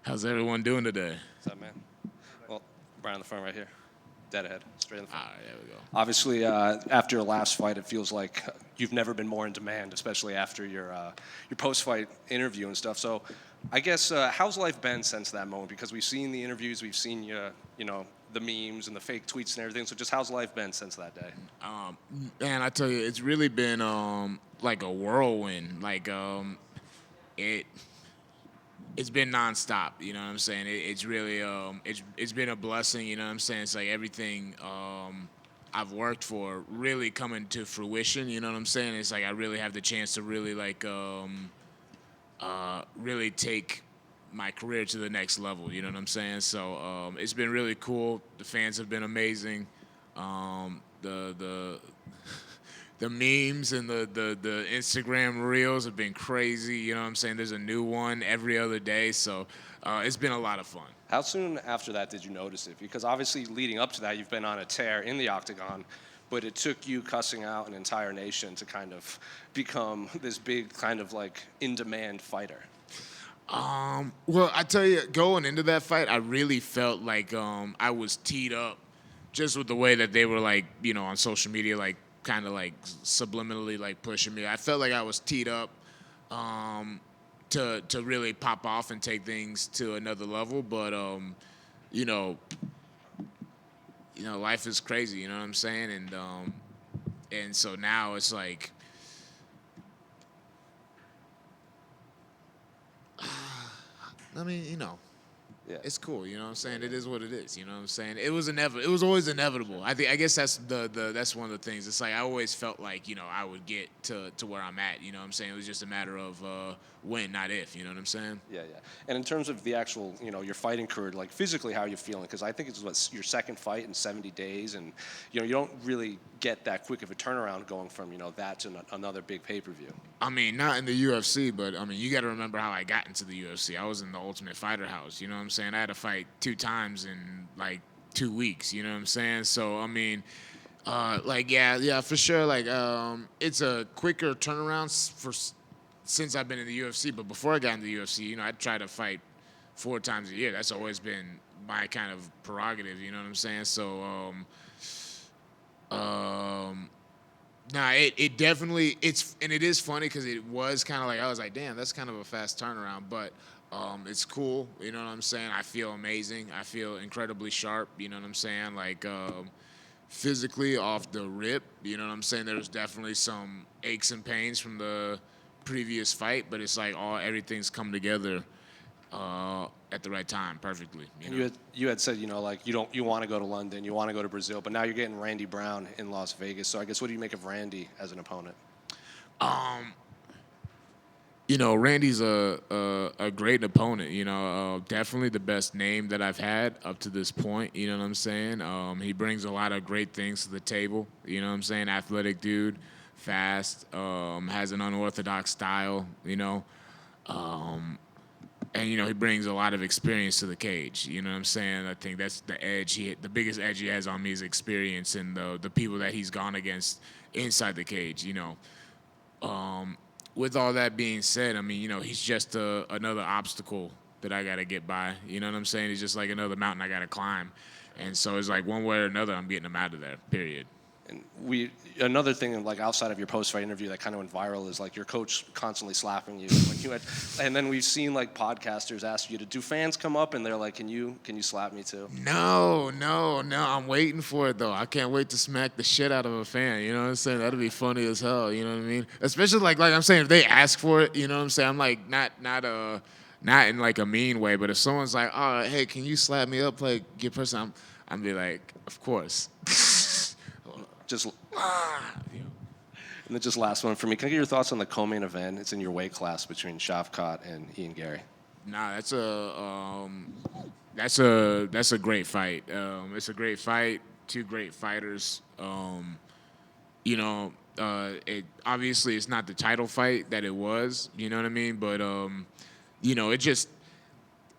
How's everyone doing today? What's up, man? Well, Brian on the front right here. Dead ahead. Straight in the front. All right, there we go. Obviously, after your last fight, it feels like you've never been more in demand, especially after your post-fight interview and stuff. So I guess, how's life been since that moment? Because we've seen the interviews, we've seen the memes and the fake tweets and everything. So just how's life been since that day? Man, I tell you, it's really been like a whirlwind. It it's been nonstop. You know what I'm saying? It's really it's been a blessing. You know what I'm saying? It's like everything I've worked for really coming to fruition. You know what I'm saying? It's like I really have the chance to really really take my career to the next level. You know what I'm saying? So it's been really cool. The fans have been amazing. The the memes and the Instagram reels have been crazy. You know what I'm saying? There's a new one every other day. So it's been a lot of fun. How soon after that did you notice it? Because obviously, leading up to that, you've been on a tear in the octagon, but it took you cussing out an entire nation to kind of become this big kind of like in-demand fighter. Well, I tell you, going into that fight, I really felt like I was teed up just with the way that they were like, on social media, like kind of like subliminally like pushing me. I felt like I was teed up to really pop off and take things to another level. But you know, life is crazy. You know what I'm saying? And so now it's like. I mean, Yeah. it's cool. You know what I'm saying? It is what it is. You know what I'm saying? It was inevitable. It was always inevitable. I guess that's that's one of the things. It's like I always felt like I would get to where I'm at. You know what I'm saying? It was just a matter of when, not if. You know what I'm saying? Yeah, yeah. And in terms of the actual, your fighting career, like physically, how are you feeling? Because I think it's your second fight in 70 days, and you don't really get that quick of a turnaround going from that to another big pay-per-view. I mean, not in the UFC, but I mean, you got to remember how I got into the UFC. I was in the Ultimate Fighter house. You know what I'm saying? I had to fight 2 times in like 2 weeks. You know what I'm saying? So I mean, yeah, for sure. Like, it's a quicker turnaround since I've been in the UFC. But before I got into the UFC, I try to fight 4 times a year. That's always been my kind of prerogative. You know what I'm saying? So, nah, it definitely it is funny because it was kind of like I was like, damn, that's kind of a fast turnaround, but it's cool. You know what I'm saying? I feel amazing. I feel incredibly sharp. You know what I'm saying? Like physically off the rip. You know what I'm saying? There's definitely some aches and pains from the previous fight, but it's like everything's come together at the right time perfectly. You had said like you want to go to London, you want to go to Brazil, but now you're getting Randy Brown in Las Vegas. So I guess what do you make of Randy as an opponent? Randy's a great opponent. Definitely the best name that I've had up to this point. You know what I'm saying? He brings a lot of great things to the table. You know what I'm saying? Athletic dude, fast, has an unorthodox style. And he brings a lot of experience to the cage. You know what I'm saying? I think that's the edge. The biggest edge he has on me is experience and the people that he's gone against inside the cage. With all that being said, I mean, he's just another obstacle that I got to get by. You know what I'm saying? He's just like another mountain I got to climb. And so it's like one way or another, I'm getting him out of there, period. And another thing, like outside of your post-fight interview that kind of went viral is like your coach constantly slapping you when you had, and then we've seen like podcasters ask you to, do fans come up and they're like, can you slap me too? No, I'm waiting for it though. I can't wait to smack the shit out of a fan. You know what I'm saying? That'd be funny as hell. You know what I mean? Especially like I'm saying, if they ask for it, you know what I'm saying? I'm like not in like a mean way, but if someone's like, oh, hey, can you slap me up, like get person, I'm be like, of course. And then just last one for me. Can I get your thoughts on the co-main event? It's in your weight class between Shavkat and Ian Garry. Nah, that's a great fight. It's a great fight. 2 great fighters. It obviously it's not the title fight that it was. You know what I mean? But it just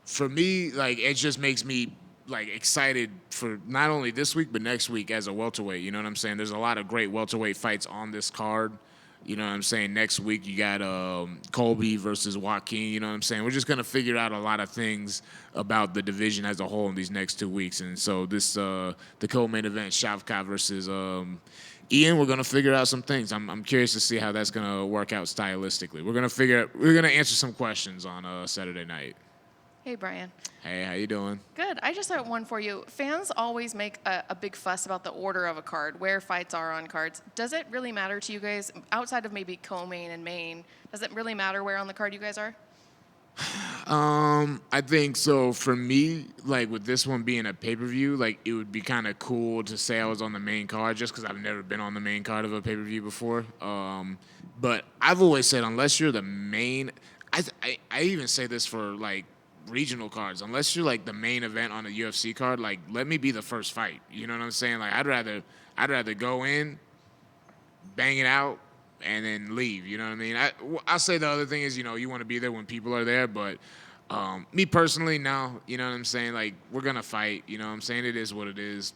for me like it just makes me like excited for not only this week but next week as a welterweight. You know what I'm saying? There's a lot of great welterweight fights on this card. You know what I'm saying? Next week you got Colby versus Joaquin. You know what I'm saying? We're just gonna figure out a lot of things about the division as a whole in these next 2 weeks. And so this the co-main event, Shavkat versus Ian. We're gonna figure out some things. I'm curious to see how that's gonna work out stylistically. We're gonna answer some questions on Saturday night. Hey, Bryan. Hey, how you doing? Good. I just have one for you. Fans always make a big fuss about the order of a card, where fights are on cards. Does it really matter to you guys, outside of maybe co-main and main, does it really matter where on the card you guys are? I think so. For me, like with this one being a pay-per-view, like it would be kind of cool to say I was on the main card, just because I've never been on the main card of a pay-per-view before. But I've always said unless you're the main, I even say this for like regional cards. Unless you're like the main event on a UFC card, like let me be the first fight. You know what I'm saying? Like I'd rather go in, bang it out, and then leave. You know what I mean? I'll say the other thing is, you know, you want to be there when people are there, but me personally, no. You know what I'm saying? Like we're gonna fight. You know what I'm saying? It is what it is.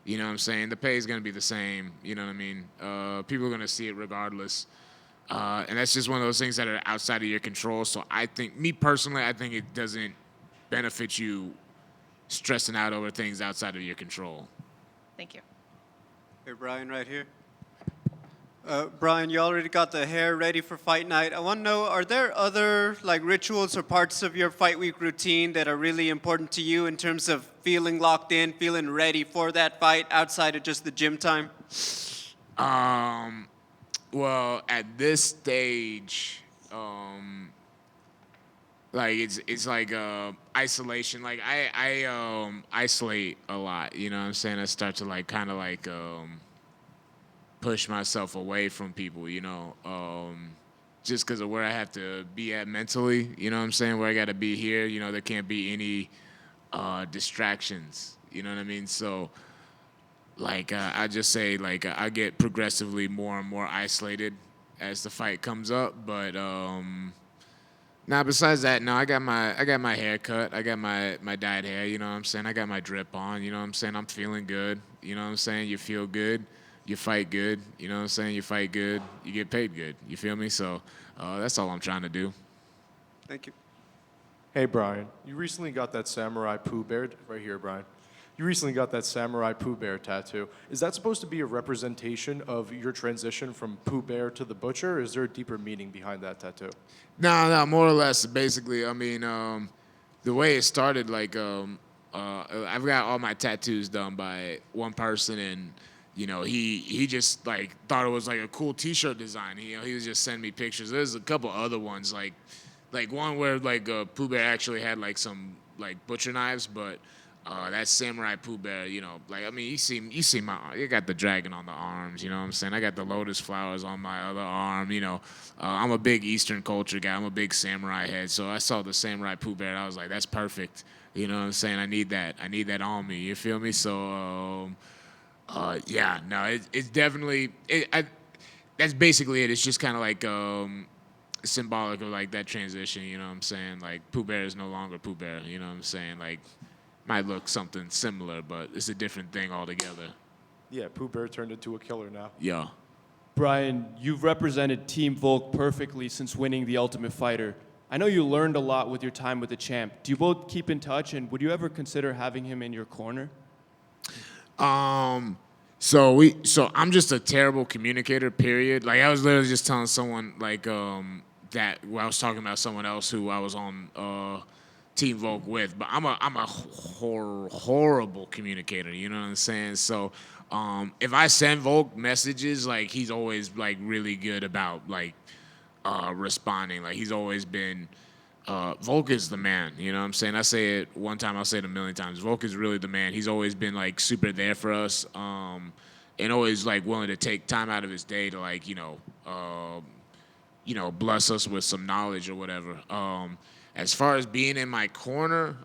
You know what I'm saying? The pay is gonna be the same. You know what I mean? People are gonna see it regardless. And that's just one of those things that are outside of your control. So I think, me personally, I think it doesn't benefit you stressing out over things outside of your control. Thank you. Hey, Bryan, right here. Bryan, you already got the hair ready for fight night. I want to know, are there other like rituals or parts of your fight week routine that are really important to you in terms of feeling locked in, feeling ready for that fight outside of just the gym time? Well, at this stage, like it's like isolation. Like I isolate a lot. You know what I'm saying? I start to like kind of like push myself away from people. You know, just because of where I have to be at mentally. You know what I'm saying? Where I got to be here. You know, there can't be any distractions. You know what I mean? So. Like I just say, like I get progressively more and more isolated as the fight comes up. But now besides that, no, I got my hair cut, I got my dyed hair. You know what I'm saying? I got my drip on. You know what I'm saying? I'm feeling good. You know what I'm saying? You feel good, you fight good. You know what I'm saying? You fight good, you get paid good. You feel me? So that's all I'm trying to do. Thank you. Hey, Bryan, you recently got that Samurai Pooh Bear, right here, Bryan. You recently got that Samurai Pooh Bear tattoo. Is that supposed to be a representation of your transition from Pooh Bear to the Butcher, or is there a deeper meaning behind that tattoo? No, more or less. Basically, I mean, the way it started, like, I've got all my tattoos done by one person, and you know, he just like thought it was like a cool T-shirt design. He was just sending me pictures. There's a couple other ones, like one where like Pooh Bear actually had like some like butcher knives, but. That Samurai Pooh Bear, you know, like I mean, you see you got the dragon on the arms, you know what I'm saying? I got the lotus flowers on my other arm, you know. I'm a big Eastern culture guy. I'm a big samurai head, so I saw the Samurai Pooh Bear. I was like, that's perfect. You know what I'm saying? I need that on me. You feel me? So, yeah, no, it's definitely that's basically it. It's just kind of like symbolic of like that transition. You know what I'm saying? Like Pooh Bear is no longer Pooh Bear. You know what I'm saying? Like. Might look something similar, but it's a different thing altogether. Yeah, Pooh Bear turned into a killer now. Yeah. Bryan, you've represented Team Volk perfectly since winning the Ultimate Fighter. I know you learned a lot with your time with the champ. Do you both keep in touch, and would you ever consider having him in your corner? So I'm just a terrible communicator, period. Like I was literally just telling someone like that I was talking about someone else who I was on Team Volk with, but I'm a horrible communicator. You know what I'm saying? So if I send Volk messages, like he's always like really good about like responding. Like he's always been. Volk is the man. You know what I'm saying? I say it one time, I'll say it a million times. Volk is really the man. He's always been like super there for us, and always like willing to take time out of his day to like bless us with some knowledge or whatever. As far as being in my corner,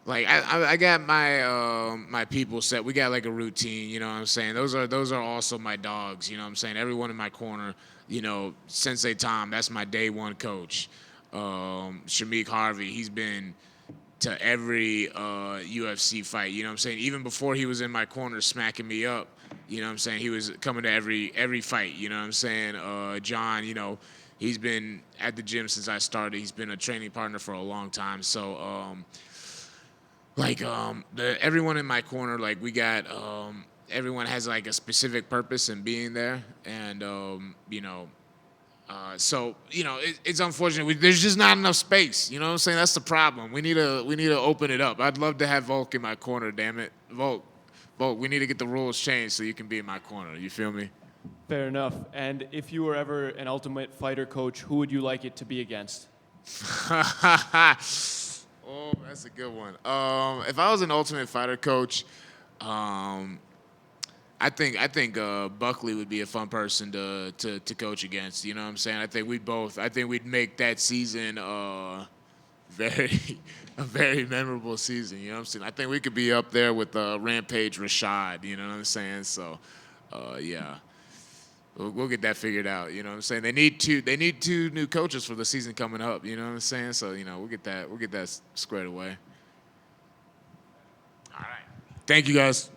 like I got my my people set. We got like a routine, you know what I'm saying? Those are also my dogs, you know what I'm saying? Everyone in my corner, you know, Sensei Tom, that's my day one coach. Shamik Harvey, he's been to every UFC fight, you know what I'm saying? Even before he was in my corner smacking me up, You know what I'm saying? He was coming to every fight. You know what I'm saying? John, he's been at the gym since I started. He's been a training partner for a long time. So, everyone in my corner, like we got, everyone has like a specific purpose in being there, and it's unfortunate. There's just not enough space. You know what I'm saying? That's the problem. We need to open it up. I'd love to have Volk in my corner. Damn it, Volk, we need to get the rules changed so you can be in my corner. You feel me? Fair enough. And if you were ever an Ultimate Fighter coach, who would you like it to be against? Oh, that's a good one. If I was an Ultimate Fighter coach, I think Buckley would be a fun person to coach against. You know what I'm saying? I think we'd make that season a very memorable season. You know what I'm saying? I think we could be up there with Rampage Rashad. You know what I'm saying? So, yeah. We'll get that figured out. You know what I'm saying? They need two new coaches for the season coming up. You know what I'm saying? So, we'll get that squared away. All right. Thank you guys.